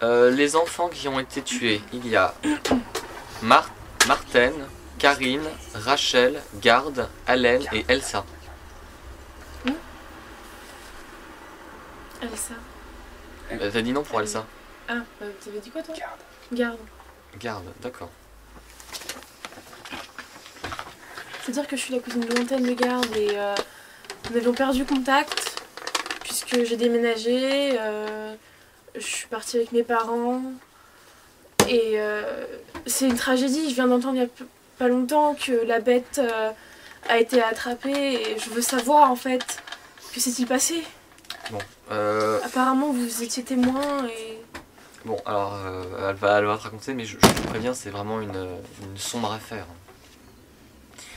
Les enfants qui ont été tués, il y a Martine, Karine, Rachel, Garde, Allen et Elsa. Elsa. T'as dit non pour Elsa? Ah, t'avais dit quoi toi? Garde. Garde. Garde, d'accord. C'est-à-dire que je suis la cousine lointaine de Garde et nous avions perdu contact puisque j'ai déménagé, je suis partie avec mes parents et c'est une tragédie. Je viens d'entendre il y a pas longtemps que la bête a été attrapée et je veux savoir en fait, que s'est-il passé? Bon, Apparemment vous étiez témoin et... Bon, alors, elle va te raconter, mais je te préviens, c'est vraiment une sombre affaire.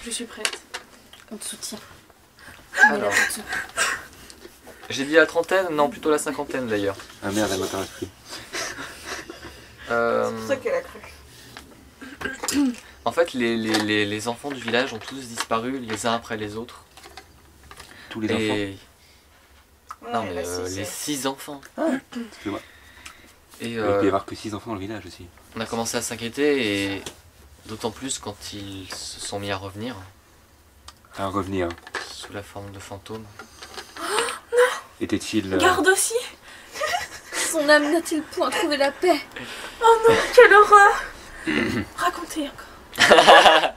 Je suis prête. On te soutient. Alors, j'ai dit la trentaine, non, plutôt la cinquantaine d'ailleurs. Ah merde, elle m'intéresse plus. C'est pour ça qu'elle a cru. En fait, les enfants du village ont tous disparu les uns après les autres. Tous les enfants. Non, mais les 6 enfants. Excuse-moi. Et Il peut y avoir que 6 enfants dans le village aussi. on a commencé à s'inquiéter, et d'autant plus quand ils se sont mis à revenir, À revenir. sous la forme de fantômes. Était-il... Garde aussi. Son âme n'a-t-il point trouvé la paix? Oh non, quelle horreur. Racontez encore.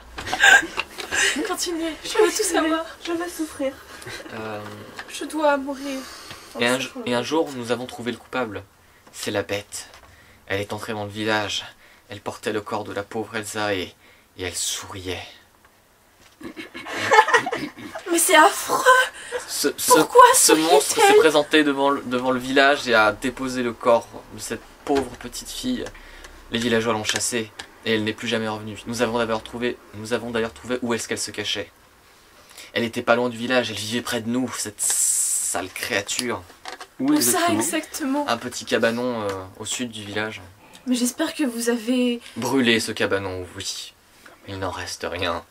Continuez, je veux tout savoir. Je vais souffrir. Je dois mourir. Et un jour, nous avons trouvé le coupable. C'est la bête. Elle est entrée dans le village. Elle portait le corps de la pauvre Elsa et elle souriait. Mais c'est affreux. Pourquoi ce monstre s'est présenté devant le village et a déposé le corps de cette pauvre petite fille. Les villageois l'ont chassée et elle n'est plus jamais revenue. Nous avons d'ailleurs trouvé où est-ce qu'elle se cachait. Elle n'était pas loin du village, elle vivait près de nous, cette sale créature. Où Où ça exactement? Un petit cabanon au sud du village. Mais j'espère que vous avez... Brûlé ce cabanon, oui. Il n'en reste rien.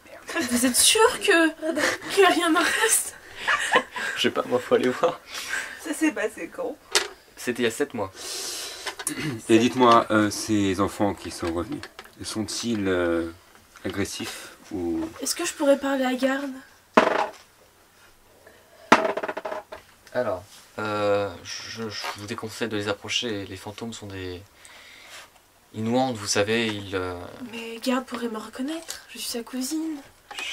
Vous êtes sûr que rien n'en reste? Je sais pas, moi faut aller voir. Ça s'est passé quand? C'était il y a 7 mois. Et dites-moi, ces enfants qui sont revenus, sont-ils agressifs ou... Est-ce que je pourrais parler à Garde? Alors, je vous déconseille de les approcher. Les fantômes sont des... Ils nous hantent, vous savez, Mais Garde pourrait me reconnaître, je suis sa cousine.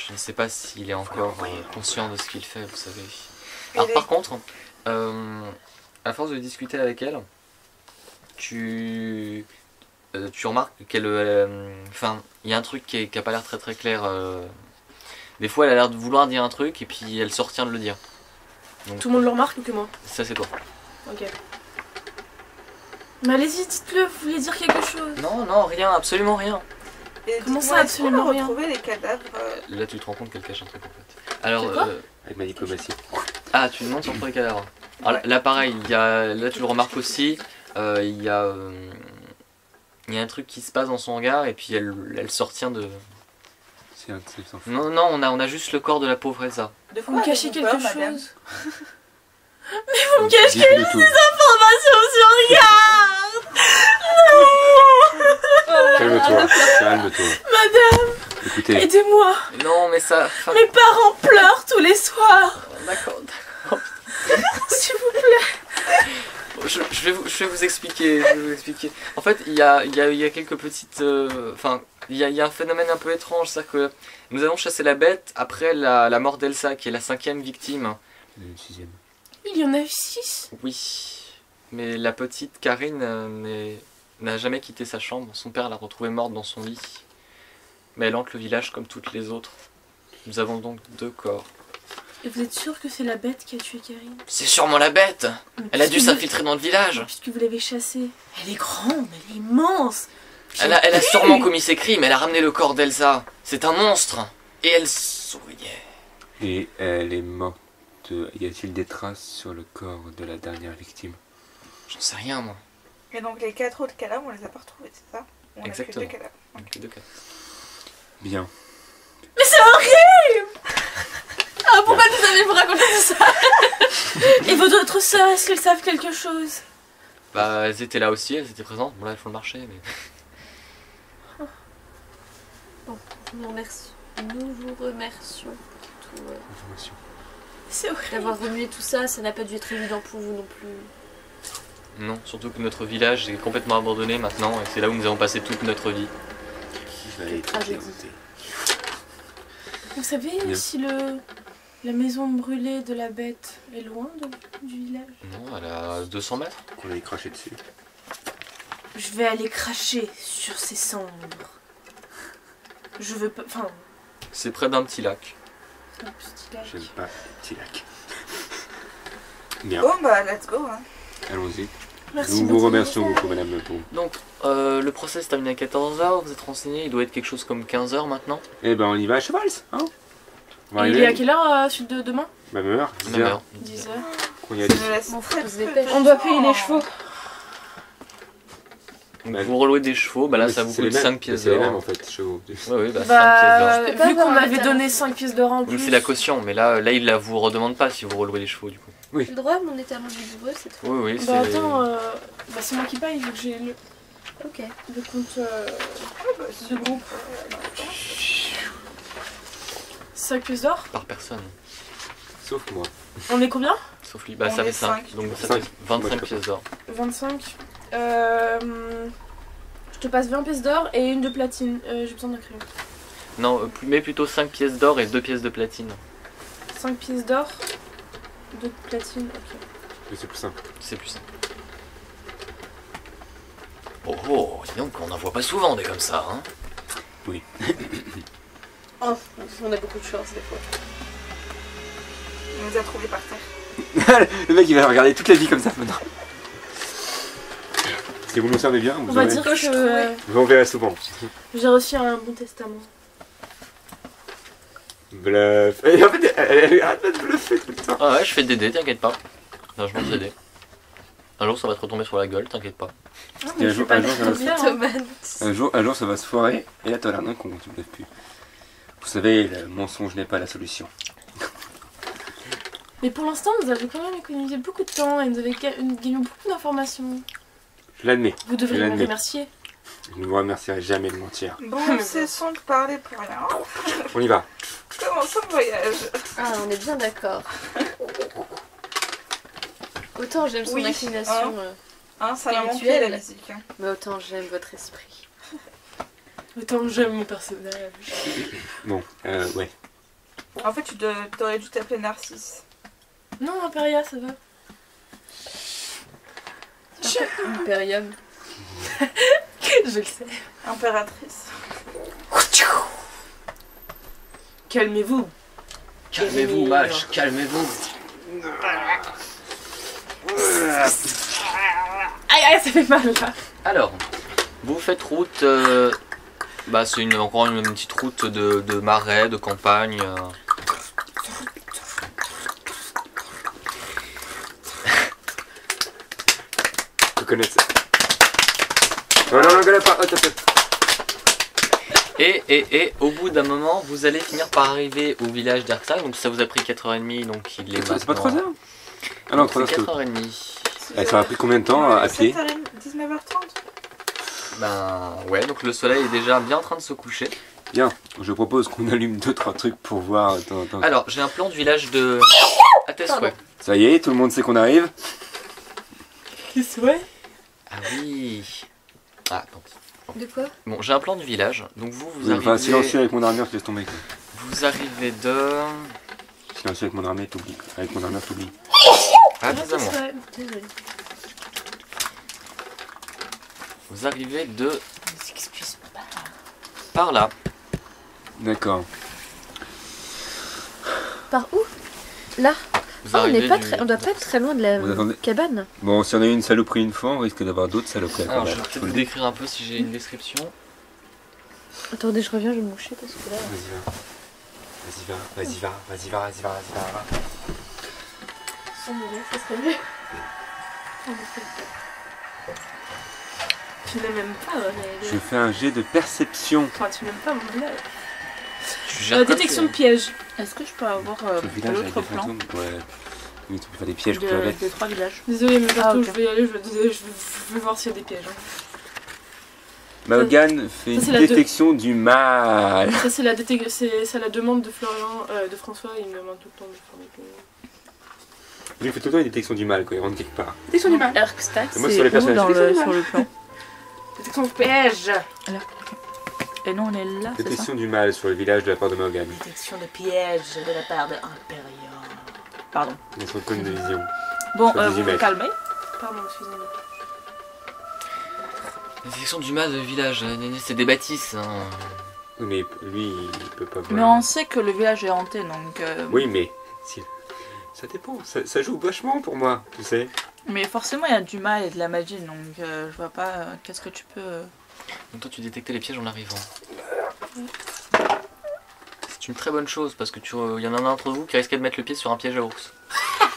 Je ne sais pas s'il est encore conscient de ce qu'il fait, vous savez. Alors par contre, à force de discuter avec elle, tu remarques qu'elle... Enfin, il y a un truc qui a pas l'air très très clair. Des fois, elle a l'air de vouloir dire un truc et puis elle se retient de le dire. Donc, Tout le monde le remarque ou que moi? ça c'est toi. Ok. Mais allez-y, dites-le, vous voulez dire quelque chose? Non, non, rien, absolument rien. Et Comment dites-moi, ça, est-ce qu'on a absolument rien? retrouvé les cadavres Là, tu te rends compte qu'elle cache un truc en fait. Alors, C'est quoi Avec ma diplomatie. ah, tu demandes sur les cadavres. Alors, là, pareil, là, tu le remarques aussi. Il y a un truc qui se passe dans son regard et puis elle se retient de... C'est un de ces enfants. Non, non, on a juste le corps de la pauvre Elsa. De Vous me cachez avez-vous quelque peur, madame? chose? Vous me cachez Dites-nous tout. informations sur Garde! Calme-toi, calme-toi. Madame, Écoutez, aidez-moi! Non, mais ça... enfin, Mes parents pleurent tous les soirs! D'accord, d'accord. S'il vous plaît! Je vais vous expliquer. En fait, il y a quelques petites... Enfin, il y a un phénomène un peu étrange. C'est-à-dire que nous avons chassé la bête après la mort d'Elsa, qui est la 5e victime. le 6e. Il y en a eu 6. Oui, mais la petite Karine n'a jamais quitté sa chambre. Son père l'a retrouvée morte dans son lit. Mais elle hante le village comme toutes les autres. Nous avons donc 2 corps. Et vous êtes sûr que c'est la bête qui a tué Karine? C'est sûrement la bête! Mais Elle a dû puisque vous- s'infiltrer dans le village. Puisque vous l'avez chassée. Elle est grande, elle est immense! Elle a sûrement commis ses crimes. Elle a ramené le corps d'Elsa. C'est un monstre. Et elle souriait. Et elle est morte. Y a-t-il des traces sur le corps de la dernière victime? J'en sais rien, moi. Et donc les 4 autres cadavres, on les a pas retrouvés, c'est ça? On Exactement. a que 2 cadavres. Donc, les 2 cas. Bien. Mais c'est horrible! Ah, pourquoi vous avez vous raconter tout ça? Et vos autres sœurs, est-ce qu'elles savent quelque chose? Bah, elles étaient là aussi, elles étaient présentes. Bon, là, elles font le marché, mais. Nous vous remercions pour tout, Information. C'est horrible. d'avoir remué tout ça. Ça n'a pas dû être évident pour vous non plus. Non, surtout que notre village est complètement abandonné maintenant, et c'est là où nous avons passé toute notre vie. Je vais aller tragédie. écouter. Vous savez Bien. si la maison brûlée de la bête est loin du village? Non, elle a 200 mètres. Qu'on allait cracher dessus. Je vais aller cracher sur ces cendres. Je veux pas... Enfin, C'est près d'un petit lac. c'est un petit lac. J'aime pas les petits lacs. Bien, Bon bah let's go. Hein. allons-y. Merci Nous vous beaucoup. remercions beaucoup, madame Le Pont. Donc, le procès se termine à 14h, vous êtes renseigné, il doit être quelque chose comme 15h maintenant. Eh ben, on y va à cheval, hein? On va Et il arriver. est à quelle heure suite de demain? Bah, même heure, 10 Même heures. heure. 10 heures. Qu'on y a Ça dit. nous laisse Mon très frère se peu dépêche. de On doit temps. payer les chevaux. Donc, Bah, vous relouez des chevaux, bah là Mais ça vous c'est les coûte mêmes, 5 pièces C'est les d'or. mêmes en fait, chevaux. Oui, oui, bah 5 pièces d'or. Bah, Je peux pas vu qu'on avoir m'avait un donné tarif. 5 pièces d'or en Oui, plus. c'est la caution, mais là il la vous redemande pas si vous relouez les chevaux du coup. J'ai le droit à mon étalon vigoureux cette fois. Oui, oui, c'est. Bah attends, bah c'est moi qui paye vu que j'ai Ok. le compte Bah, de groupe. 5 pièces d'or. Par personne. Sauf moi. On est combien? Sauf lui, bah On ça fait est 5. cinq. Donc ça Cinq. fait 25 Moi, je peux pièces d'or. 25. Je te passe 20 pièces d'or et une de platine. J'ai besoin d'un crayon. Non, mais plutôt 5 pièces d'or et 2 pièces de platine. 5 pièces d'or, 2 de platine, ok. Mais c'est plus simple. C'est plus simple. Oh oh, dis donc, on en voit pas souvent des comme ça, hein. Oh, on a beaucoup de chance des fois. Il nous a trouvés par terre. Le mec il va regarder toute la vie comme ça maintenant. Si vous nous servez bien, On va dire que vous en verrez souvent. j'ai reçu un bon testament. Bluff. Et en fait, elle arrête pas de bluffer tout le temps. Ah ouais, je fais des dés, t'inquiète pas. Non, je mange des dés. Un jour ça va te retomber sur la gueule, t'inquiète pas. Ah, Et un jour, ça va se- bien. Tomate. un jour, ça va se foirer. Et là, t'as l'air d'un con, tu bluffes plus. Vous savez, le mensonge n'est pas la solution. Mais pour l'instant, vous avez quand même économisé beaucoup de temps et vous avez gagné beaucoup d'informations. Je l'admets. Vous devriez Je me l'admets. remercier. Je ne vous remercierai jamais de mentir. Bon, cessons de parler pour rien. On y va. Commençons le voyage. Ah, on est bien d'accord. Autant j'aime son Oui, inclination, Hein, ça m'a manqué Spirituel. la musique. Hein. mais autant j'aime votre esprit. Autant que j'aime mon personnage. Bon, ouais. En fait, t'aurais dû t'appeler Narcisse. Non, Imperia, ça va. Imperium. Je le sais. Impératrice. Calmez-vous. Calmez-vous, mage, calmez-vous. Aïe, aïe, ça fait mal là. Alors, vous faites route. Bah, c'est encore une petite route de marais, de campagne. Vous connaissez. Non, non, non, connais pas. Oh, t'as fait. Et au bout d'un moment, vous allez finir par arriver au village d'Arkside. Donc ça vous a pris 4h30, donc il est C'est pas maintenant- 3 heures Ah non, 3 C'est heures, c'est 4h30. ça a pris combien de temps à pied 19h30. Ben ouais, donc le soleil est déjà bien en train de se coucher. Bien, je propose qu'on allume 2-3 trucs pour voir. Attends. Alors, j'ai un plan du village de... À tes souhaits. Ça y est, tout le monde sait qu'on arrive. Qu'est-ce que c'est? Ah oui. Ah, tant pis. De quoi? Bon, j'ai un plan du village. Donc vous Oui, arrivez... enfin, silencieux avec mon armure, je laisse tomber. Quoi. Vous arrivez de... Silencieux avec mon armure, t'oublies. Avec mon armure, t'oublies. Ah, dis à moi. Désolée. Vous arrivez de... Excuse pas. Par là. D'accord. Par où? Là? Vous Oh, on arrivez n'est pas du- très, on doit pas être très loin de la Vous attendez. cabane. Bon, si on a eu une saloperie une fois, on risque d'avoir d'autres saloperies. à Alors, je combattre, vais je peut-être vous le vous dis. décrire un peu si j'ai une description. Attendez, je reviens, je vais me moucher parce que là... Vas-y, va. Sans mourir, ça serait mieux. Tu n'aimes même pas Je fais un jet de perception. Enfin, tu n'aimes pas mon village. Tu gères comme Détection de tu piège. Est-ce que je peux avoir Le village avec l'autre des plan? fantômes. Ouais. Oui, tu peux faire des pièges pour la bête. Des 3 villages. Désolée, mais bientôt Ah, ok. je vais y aller, je vais voir s'il y a des pièges. Hein. Mahogan fait ça, c'est une la deux. détection du mal. Ça, c'est c'est la demande de Florian, de François, il me demande tout le temps de faire des pièges. Il fait tout le temps une détection du mal quand il rentre quelque part. Détection du mal. Erkstadt, Et moi, c'est sur les où personnages, dans c'est sur le plan? Détection de piège. Et nous on est là, c'est ça? Détection du mal sur le village de la part de Mahogan. Détection de piège de la part de Imperium. Pardon. Dans son cône de vision. Bon, Sur 18 vous vous mètres. calmez. Pardon, excusez-moi. La sélection du mal de village, c'est des bâtisses. Hein. Oui, mais lui, il peut pas Mais voir. on sait que le village est hanté, donc... Oui, mais si... ça dépend. Ça joue vachement pour moi, tu sais. Mais forcément, il y a du mal et de la magie, donc je vois pas qu'est-ce que tu peux... Donc toi tu détectais les pièges en arrivant. C'est une très bonne chose parce que il y en a un d'entre vous qui risquait de mettre le pied sur un piège à ours.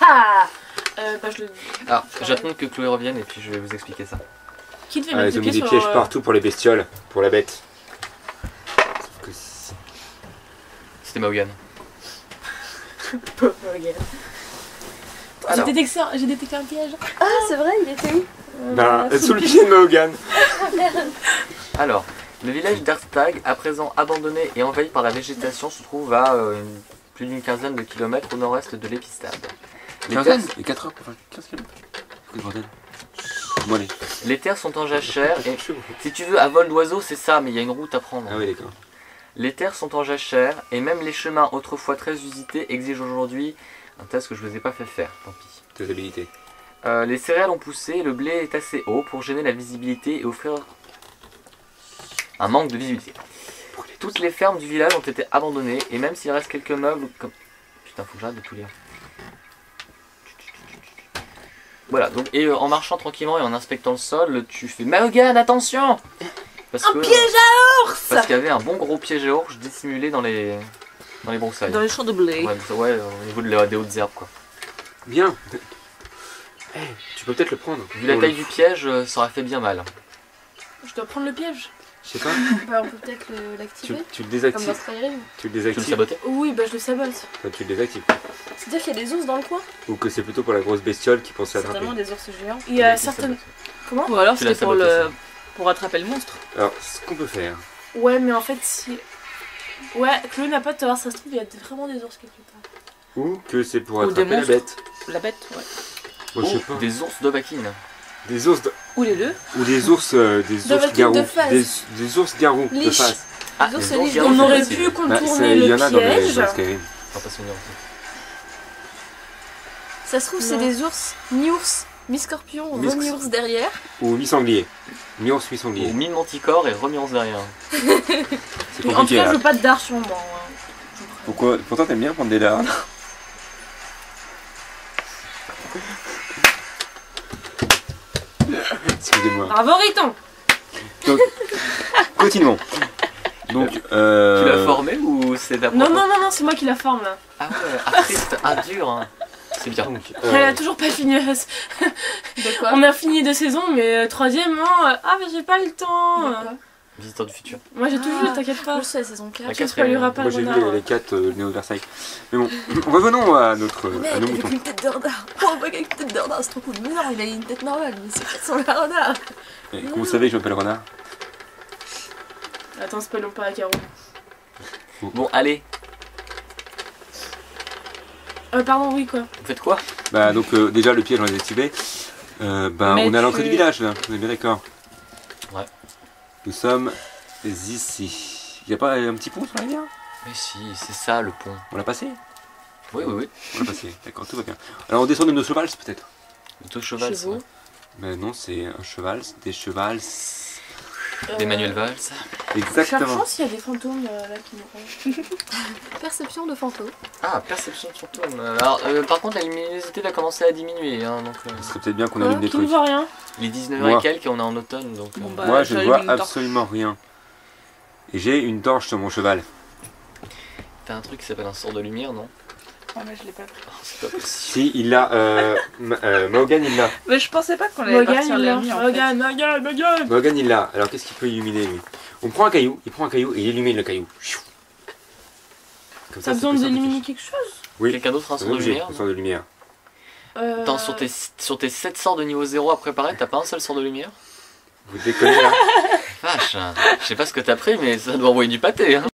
Bah, je le... Alors j'attends que Chloé revienne et puis je vais vous expliquer ça. Qui devait Ah, mettre ils ont le mis pied des sur... pièges partout pour les bestioles, pour la bête. Sauf que C'était Mahogan. J'ai détecté un piège. Ah, c'est vrai, il était où? bah, sous le pied de Mahogan. Alors, le village d'Erstag, à présent abandonné et envahi par la végétation, se trouve à plus d'une quinzaine de kilomètres au nord-est de l'Épistade. Les terres- Et 4 heures pour faire 15 km. Quel bordel. Bon, allez. Les terres sont en jachère et si tu veux à vol d'oiseau c'est ça mais il y a une route à prendre. Ah oui, d'accord. Les terres sont en jachère et même les chemins autrefois très usités exigent aujourd'hui un test que je ne vous ai pas fait faire, tant pis. Tes habilités. Les céréales ont poussé et le blé est assez haut pour gêner la visibilité et offrir un manque de visibilité. Toutes les fermes du village ont été abandonnées et même s'il reste quelques meubles comme... Putain, faut que j'arrête de tout lire. Voilà, donc et en marchant tranquillement et en inspectant le sol, tu fais Mahogan, attention parce Un que, piège à ours! Parce qu'il y avait un bon gros piège à ours dissimulé dans les broussailles. Dans les champs de blé. Ouais, au niveau des hautes herbes quoi. Bien. Eh, tu peux peut-être le prendre. Vu la Pour taille le- du piège, ça aurait fait bien mal. Je dois prendre le piège. Je sais pas. Bah, on peut peut-être Tu, l'activer. tu le Comme dans désactives. Skyrim. Tu le Tu le désactives. sabotais? Oui, bah je le sabote. Enfin, tu le désactives. C'est-à-dire qu'il y a des ours dans le coin? Ou que c'est plutôt pour la grosse bestiole qui pensait attraper. Certainement des ours géants. Il y a Tu certaines... sabotes. Comment? Ou alors Tu l'as c'était pour saboté, pour attraper le monstre. Alors, ce qu'on peut faire. Ouais, mais en fait, si... Ouais, Chloé n'a pas de tort, ça se trouve, il y a vraiment des ours quelque part. Ou que c'est pour Ou des attraper la monstres. bête. La bête, ouais. Moi, je Ou sais pas. des ours d'Ovakin. Des ours. Ou les deux. Ou des ours. Des ours Dovahkiin garous. de face. Des ours garous de Liche. face. Ah, Les ours les ours liches. garous, On c'est aurait facile. pu Bah, contourner il y le en a dans les piège. dans Skyrim. On va pas se souvenir aussi. Ça se trouve, c'est Non. des ours, mi-ours, mi-scorpion, Mi- mi-ours derrière. Ou mi-sanglier. Mi-ours, mi-sanglier. Ou mine manticore et remis derrière. C'est En tout compliqué cas, je là. veux pas de dard sur moi. hein. Pourquoi Pourtant, t'aimes bien prendre des dards. Excusez-moi. Bravo, Riton. Continuons. Donc, Tu l'as formé ou c'est ta Non, propre- non, non, non, c'est moi qui la forme là. Ah ouais, triste, dur. Hein. C'est bien. donc, Elle a toujours pas fini. De quoi? On a fini 2 saisons, mais troisième, non. Ah, mais j'ai pas le temps. De quoi? Visiteur du futur. Moi, j'ai toujours, Ah. t'inquiète pas. Je sais, la saison 4. La Tu ne spoileras pas moi le j'ai vu renard. les 4 Néo Versailles. Mais bon, revenons à notre Mec, à nos avec moutons. une tête de renard. Oh, un mec avec une tête de renard, c'est trop cool. Mais non, il a une tête normale, mais c'est pas son renard. Et comment vous savez que je m'appelle Renard? Attends, spoilons pas à Caro. Bon, allez, Pardon, oui, quoi. vous faites quoi? Bah donc déjà le piège on l'a activé. Bah Mais on est à l'entrée tu- du village là, on est bien d'accord. Ouais. Nous sommes ici. Y a pas un petit pont sur la rivière? Mais si, c'est ça le pont. On l'a passé? Oui, oui, oui. On l'a passé, d'accord, tout va bien. Alors on descend de nos chevals peut-être? Le taux cheval, Chevaux. Mais non, c'est un cheval, c'est des chevals. D'Emmanuel Valls. Exactement. Cherchons s'il y a des fantômes là qui nous rendent. Perception de fantôme. Ah, perception de fantôme. Alors, par contre, la luminosité va commencer à diminuer. Hein, donc, Ce serait peut-être bien qu'on allume des Qui ne trucs. voit rien. il est 19h Moi. et quelques et on est en automne. Donc, Bon, bah, Moi je ne j'allume vois une torche. absolument rien. Et j'ai une torche sur mon cheval. t'as un truc qui s'appelle un sort de lumière, non? Oh, mais je l'ai pas pris. Oh, c'est pas possible. Si, il l'a. Morgan il l'a. Mais je pensais pas qu'on allait Morgane, partir il la l'a. nuit en fait. Morgane. Morgan il l'a. Alors qu'est-ce qu'il peut illuminer lui? On prend un caillou, il prend un caillou et il illumine le caillou. Comme T'as c'est besoin plus simple. d'éliminer quelque chose? Oui. Quelqu'un d'autre a un C'est sort un de objet, lumière? un sort de lumière. Attends, sur tes 7 sorts de niveau 0 à préparer, t'as pas un seul sort de lumière? Vous déconnez là? Vache, je sais pas ce que t'as pris, mais ça doit envoyer du pâté. Hein.